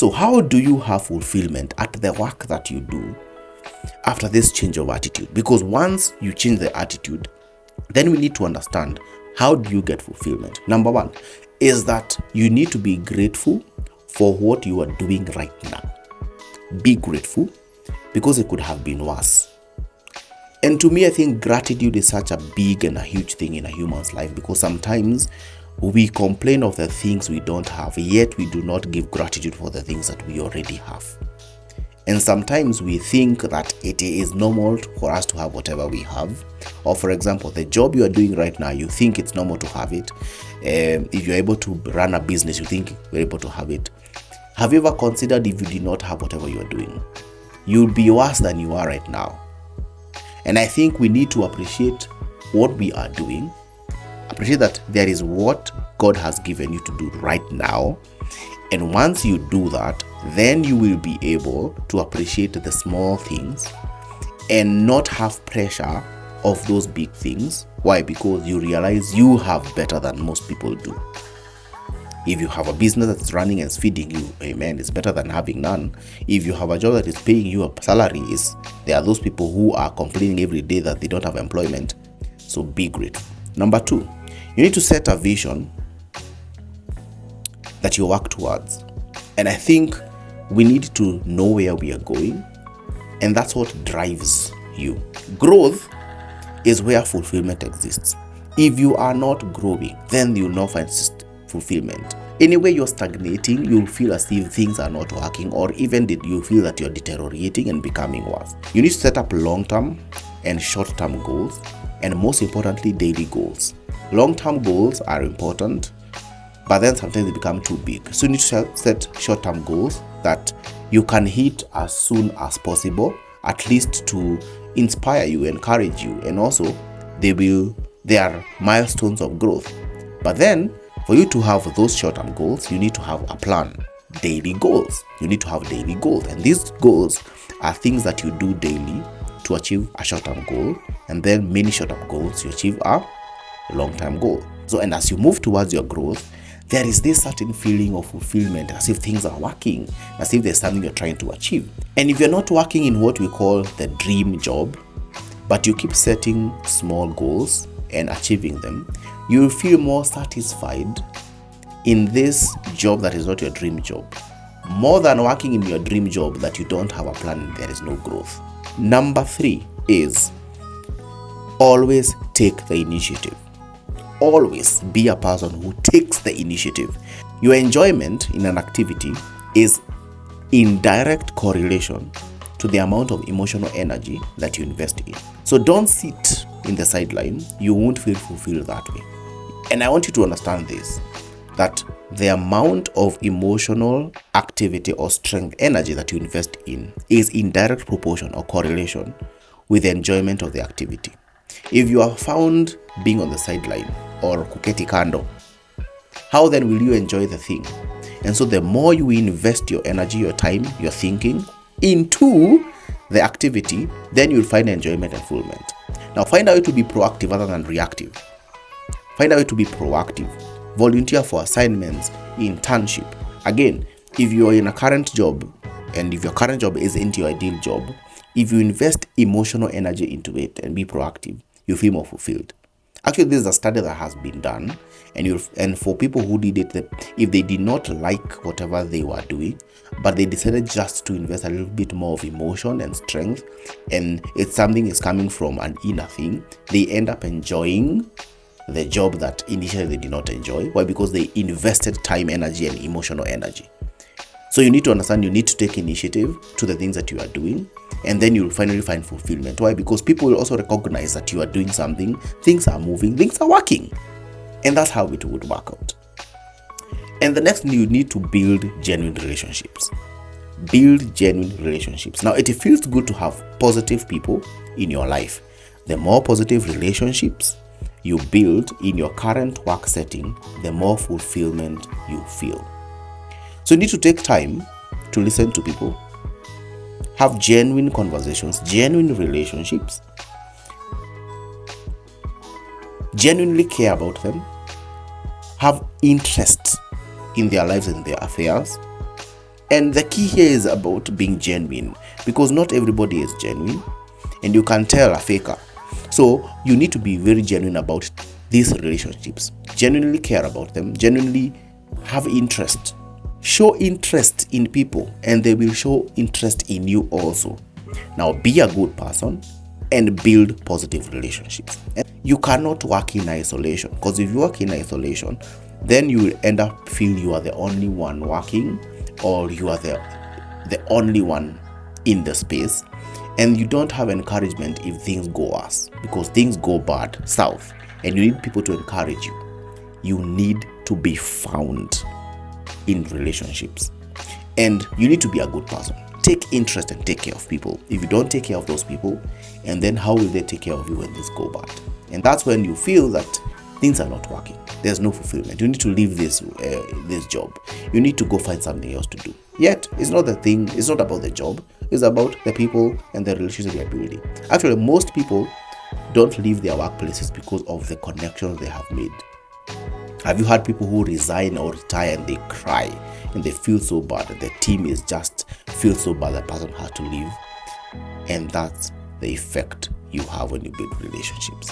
So how do you have fulfillment at the work that you do after this change of attitude? Because once you change the attitude, then we need to understand, how do you get fulfillment? Number one is that you need to be grateful for what you are doing right now. Be grateful, because it could have been worse. And to me, I think gratitude is such a big and a huge thing in a human's life, because sometimes we complain of the things we don't have, yet we do not give gratitude for the things that we already have. And sometimes we think that it is normal for us to have whatever we have. Or for example, the job you are doing right now, you think it's normal to have it. If you're able to run a business, you think you're able to have it. Have you ever considered, if you did not have whatever you're doing, you'll be worse than you are right now? And I think we need to appreciate what we are doing. Appreciate that there is what God has given you to do right now. And once you do that, then you will be able to appreciate the small things and not have pressure of those big things. Why? Because you realize you have better than most people do. If you have a business that's running and is feeding you, amen, it's better than having none. If you have a job that is paying you a salary, there are those people who are complaining every day that they don't have employment. So be grateful. Number two, you need to set a vision that you work towards. And I think we need to know where we are going, and that's what drives you. Growth is where fulfillment exists. If you are not growing, then you'll not find fulfillment. Anyway, you're stagnating, you'll feel as if things are not working, or even you feel that you're deteriorating and becoming worse. You need to set up long-term and short-term goals, and most importantly, daily goals. Long-term goals are important, but then sometimes they become too big. So you need to set short-term goals that you can hit as soon as possible, at least to inspire you, encourage you, and also they are milestones of growth. But then for you to have those short-term goals, you need to have a plan. Daily goals. You need to have daily goals, and these goals are things that you do daily to achieve a short-term goal, and then many short-term goals to achieve a long-term goal. So, and as you move towards your growth, there is this certain feeling of fulfillment, as if things are working, as if there's something you're trying to achieve. And if you're not working in what we call the dream job, but you keep setting small goals and achieving them, you will feel more satisfied in this job that is not your dream job, more than working in your dream job that you don't have a plan and there is no growth. Number three is always take the initiative. Always be a person who takes the initiative. Your enjoyment in an activity is in direct correlation to the amount of emotional energy that you invest in. So don't sit in the sideline. You won't feel fulfilled that way. And I want you to understand this, that the amount of emotional activity or strength energy that you invest in is in direct proportion or correlation with the enjoyment of the activity. If you are found being on the sideline or kuketi kando, how then will you enjoy the thing? And so the more you invest your energy, your time, your thinking into the activity, then you'll find enjoyment and fulfillment. Now find a way to be proactive rather than reactive. Find a way to be proactive. Volunteer for assignments, internship. Again, if you're in a current job, and if your current job isn't your ideal job, if you invest emotional energy into it and be proactive, you feel more fulfilled. Actually, this is a study that has been done, and for people who did it, if they did not like whatever they were doing, but they decided just to invest a little bit more of emotion and strength, and it's something is coming from an inner thing, they end up enjoying the job that initially they did not enjoy. Why? Because they invested time, energy, and emotional energy. So you need to understand, you need to take initiative to the things that you are doing, and then you'll finally find fulfillment. Why? Because people will also recognize that you are doing something, things are moving, things are working. And that's how it would work out. And the next thing, you need to build genuine relationships. Build genuine relationships. Now, it feels good to have positive people in your life. The more positive relationships you build in your current work setting, the more fulfillment you feel. So you need to take time to listen to people, have genuine conversations, genuine relationships, genuinely care about them, have interest in their lives and their affairs, And the key here is about being genuine, because not everybody is genuine and you can tell a faker. So you need to be very genuine about these relationships, genuinely care about them, genuinely have interest. Show interest in people and they will show interest in you also. Now be a good person and build positive relationships. And you cannot work in isolation, because if you work in isolation, then you will end up feel you are the only one working, or you are the only one in the space, and you don't have encouragement if things go worse, because things go bad south and you need people to encourage you. You need to be found in relationships, and you need to be a good person. Take interest and take care of people. If you don't take care of those people, and then how will they take care of you when things go bad? And that's when you feel that things are not working. There's no fulfillment. You need to leave this job. You need to go find something else to do. Yet it's not the thing. It's not about the job. It's about the people and the relationships they are building. Actually, most people don't leave their workplaces because of the connections they have made. Have you had people who resign or retire and they cry and they feel so bad that the team is just feel so bad that person has to leave? And that's the effect you have when you build relationships.